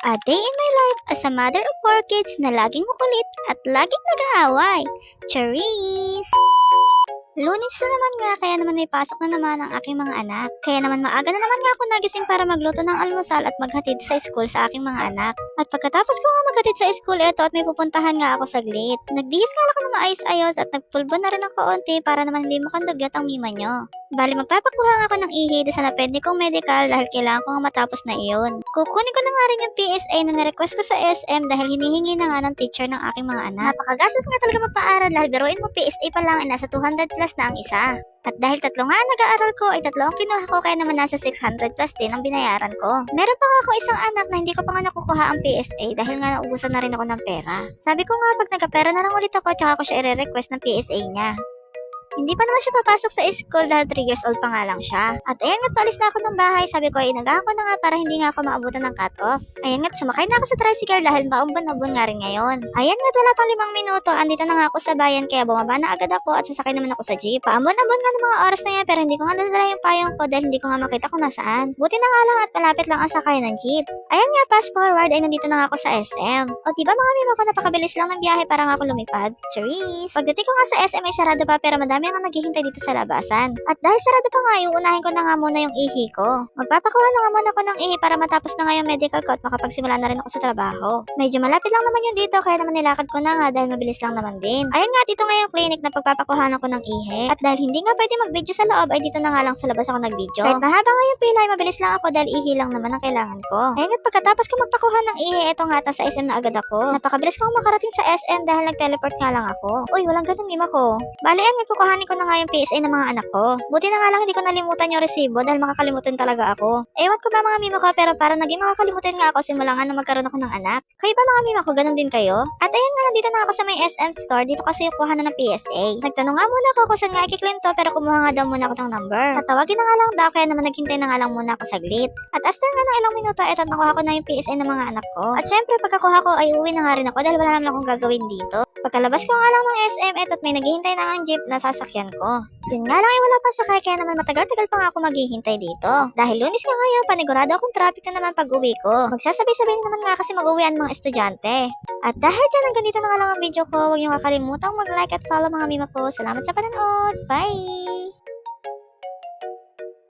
A day in my life as a mother of 4 kids na laging makulit at laging nag-aaway. Charis! Lunes na naman nga, kaya naman may pasok na naman ang aking mga anak. Kaya naman maaga na naman nga ako nagising para magluto ng almusal at maghatid sa school sa aking mga anak. At pagkatapos ko nga maghatid sa school, eto at may pupuntahan nga ako saglit. Nagbihis nga ako ng maayos-ayos at nagpulbo na rin ng kaunti para naman hindi makandugyat ang mima nyo. Bali, magpapakuha nga ako ng ihi sa napende kong medical dahil kailangan ko nga matapos na iyon. Kukunin ko na nga rin yung PSA na na-request ko sa SM dahil hinihingi na nga ng teacher ng aking mga anak. Napakagastos nga talaga magpaaral dahil biruin mo PSA pa lang ay nasa 200 plus na ang isa. At dahil tatlo nga ang nag-aaral ko, ay tatlo ang kinuha ko kaya naman nasa 600 plus din ang binayaran ko. Meron pa nga ako isang anak na hindi ko pa nga nakukuha ang PSA dahil nga naubusan na rin ako ng pera. Sabi ko nga pag nagkapera na lang ulit ako, tsaka ko siya i-request ng PSA niya. Hindi pa naman siya papasok sa school dahil 3 years old pa nga lang siya. At ayan nga, palis na ako ng bahay. Sabi ko ay inaga ko na nga para hindi nga ako maabutan ng cut-off. Ayan nga, sumakay na ako sa tricycle dahil paumbon-ubon nga rin ngayon. Ayan nga, wala pang 5 minuto. Andito na nga ako sa bayan kaya bumaba na agad ako at sasakay naman ako sa jeep. Paambon-ubon nga ng mga oras na yan pero hindi ko nga nadala yung payong ko dahil hindi ko nga makita kung nasaan. Buti na nga lang at malapit lang ang sakay ng jeep. Ayan nga, fast forward ay nandito na nga ako sa SM. O diba mga mimo ko, napakabilis lang ng biyahe para nga ako lumipad. Charis! Pagdating ko nga sa SM ay sarado pa pero madami nga naghihintay dito sa labasan. At dahil sarado pa nga, iuunahin ko na nga muna yung ihi ko. Magpapakuha na nga muna ako ng ihi para matapos na nga yung medical ko at makapagsimula na rin ako sa trabaho. Medyo malapit lang naman yung dito kaya naman nilakad ko na nga dahil mabilis lang naman din. Ayun nga, dito nga yung clinic na pagpapakuhaan ako ng ihi. At dahil hindi nga pwede mag-video sa loob ay dito na nga lang sa labas ako nag-video. Kahit mahaba nga yung pila ay mabilis lang ako dahil ihi lang naman ang kailangan ko. Ayun at pagkatapos ko magpakuha ng ihi, eto nga sa SM na agad ako. Napakabilis kong makarating sa SM dahil nag-teleport nga lang ako. Uy, walang ganun mima ko. Bali, kukuhanin ko na nga yung PSA ng mga anak ko. Buti na nga lang hindi ko nalimutan yung resibo dahil makakalimutan talaga ako. Ewan ko ba mga mimo ko pero parang naging makakalimutan nga ako simula nga nung magkaroon ako ng anak. Kayo ba mga mimo ko, ganun din kayo? At ayun nga, nandito na ako sa may SM store. Dito kasi yung kuha na ng PSA. Nagtanong nga muna ako kung saan nga i-claim to pero kumuha nga daw muna ako ng number. Tatawagin na nga lang daw kaya naman naghintay na nga lang muna ako saglit. At after nga ng ilang minuto, eto nakuha ko na yung PSA ng mga anak ko. At syempre pagkakuha ko ay uwi na nga rin ako dahil wala naman akong gagawin dito. Pagkalabas ko nga lang ng SM, eto't may naghihintay na ang jeep na sasakyan ko. Yun nga lang ay wala pang sakay kaya naman matagal-tagal pa nga ako maghihintay dito. Dahil Lunes nga ngayon, panigurado akong traffic na naman pag-uwi ko. Magsasabay-sabay naman nga kasi mag-uwi ang mga estudyante. At dahil dyan, hanggang dito na nga lang ang video ko. Huwag niyo kakalimutan mag-like at follow mga mima ko. Salamat sa panonood. Bye!